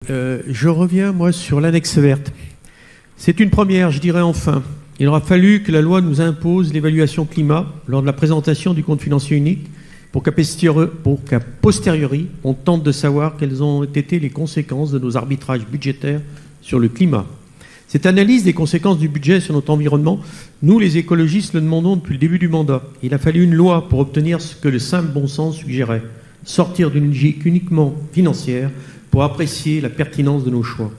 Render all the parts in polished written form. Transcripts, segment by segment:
Je reviens, moi, sur l'annexe verte. C'est une première, je dirais enfin. Il aura fallu que la loi nous impose l'évaluation climat lors de la présentation du compte financier unique pour qu'à posteriori, on tente de savoir quelles ont été les conséquences de nos arbitrages budgétaires sur le climat. Cette analyse des conséquences du budget sur notre environnement, nous les écologistes le demandons depuis le début du mandat. Il a fallu une loi pour obtenir ce que le simple bon sens suggérait, sortir d'une logique uniquement financière pour apprécier la pertinence de nos choix.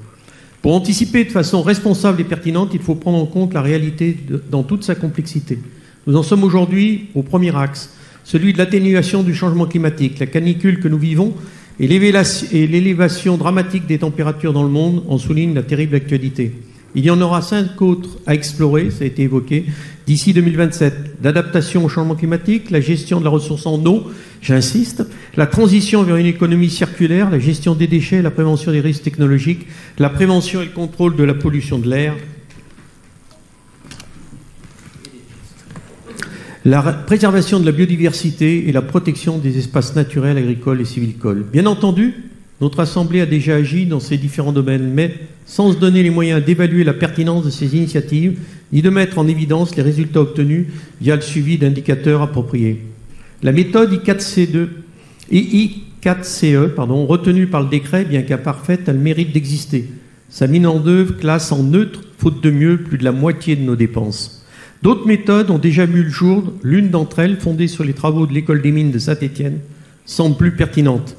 Pour anticiper de façon responsable et pertinente, il faut prendre en compte la réalité dans toute sa complexité. Nous en sommes aujourd'hui au premier axe, celui de l'atténuation du changement climatique. La canicule que nous vivons et l'élévation dramatique des températures dans le monde en soulignent la terrible actualité. Il y en aura 5 autres à explorer, ça a été évoqué, d'ici 2027. L'adaptation au changement climatique, la gestion de la ressource en eau, j'insiste, la transition vers une économie circulaire, la gestion des déchets, la prévention des risques technologiques, la prévention et le contrôle de la pollution de l'air, la préservation de la biodiversité et la protection des espaces naturels, agricoles et sylvicoles. Bien entendu, notre Assemblée a déjà agi dans ces différents domaines, mais sans se donner les moyens d'évaluer la pertinence de ces initiatives, ni de mettre en évidence les résultats obtenus via le suivi d'indicateurs appropriés. La méthode I4CE, retenue par le décret, bien qu'imparfaite, a le mérite d'exister. Sa mise en œuvre classe en neutre, faute de mieux, plus de la moitié de nos dépenses. D'autres méthodes ont déjà vu le jour. L'une d'entre elles, fondée sur les travaux de l'école des mines de Saint-Étienne, semble plus pertinente.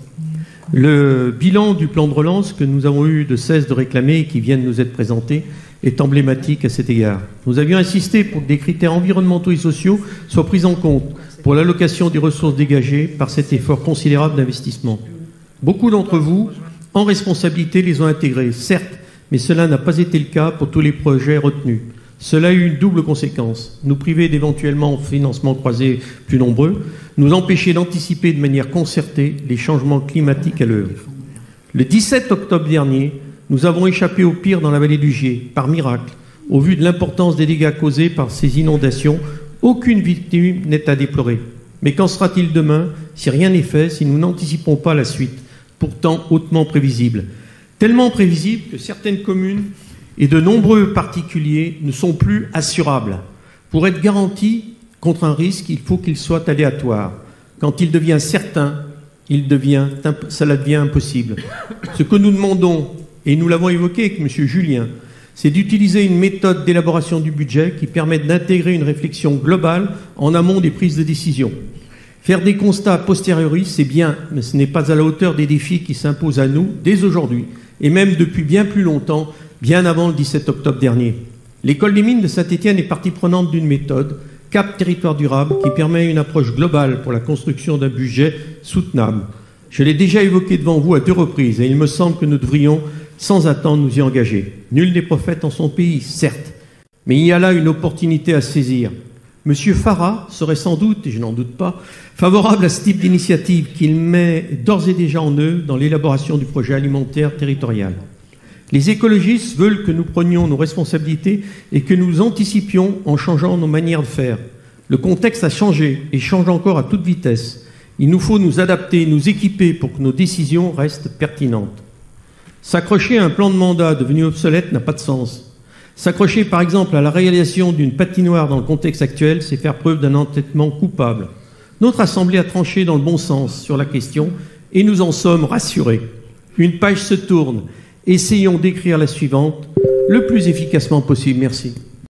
Le bilan du plan de relance que nous avons eu de cesse de réclamer et qui vient de nous être présenté est emblématique à cet égard. Nous avions insisté pour que des critères environnementaux et sociaux soient pris en compte pour l'allocation des ressources dégagées par cet effort considérable d'investissement. Beaucoup d'entre vous, en responsabilité, les ont intégrés, certes, mais cela n'a pas été le cas pour tous les projets retenus. Cela a eu une double conséquence, nous priver d'éventuellement financements croisés plus nombreux, nous empêcher d'anticiper de manière concertée les changements climatiques à l'œuvre. Le 17 octobre dernier, nous avons échappé au pire dans la vallée du Gier, par miracle. Au vu de l'importance des dégâts causés par ces inondations, aucune victime n'est à déplorer. Mais qu'en sera-t-il demain si rien n'est fait, si nous n'anticipons pas la suite, pourtant hautement prévisible? Tellement prévisible que certaines communes et de nombreux particuliers ne sont plus assurables. Pour être garantis contre un risque, il faut qu'il soit aléatoire. Quand il devient certain, cela devient impossible. Ce que nous demandons, et nous l'avons évoqué avec M. Julien, c'est d'utiliser une méthode d'élaboration du budget qui permette d'intégrer une réflexion globale en amont des prises de décision. Faire des constats a posteriori, c'est bien, mais ce n'est pas à la hauteur des défis qui s'imposent à nous dès aujourd'hui, et même depuis bien plus longtemps, bien avant le 17 octobre dernier. L'école des mines de Saint-Étienne est partie prenante d'une méthode, Cap Territoire Durable, qui permet une approche globale pour la construction d'un budget soutenable. Je l'ai déjà évoqué devant vous à 2 reprises et il me semble que nous devrions, sans attendre, nous y engager. Nul n'est prophète en son pays, certes, mais il y a là une opportunité à saisir. M. Farah serait sans doute, et je n'en doute pas, favorable à ce type d'initiative qu'il met d'ores et déjà en œuvre dans l'élaboration du projet alimentaire territorial. Les écologistes veulent que nous prenions nos responsabilités et que nous anticipions en changeant nos manières de faire. Le contexte a changé et change encore à toute vitesse. Il nous faut nous adapter, nous équiper pour que nos décisions restent pertinentes. S'accrocher à un plan de mandat devenu obsolète n'a pas de sens. S'accrocher par exemple à la réalisation d'une patinoire dans le contexte actuel, c'est faire preuve d'un entêtement coupable. Notre Assemblée a tranché dans le bon sens sur la question et nous en sommes rassurés. Une page se tourne. Essayons d'écrire la suivante le plus efficacement possible. Merci.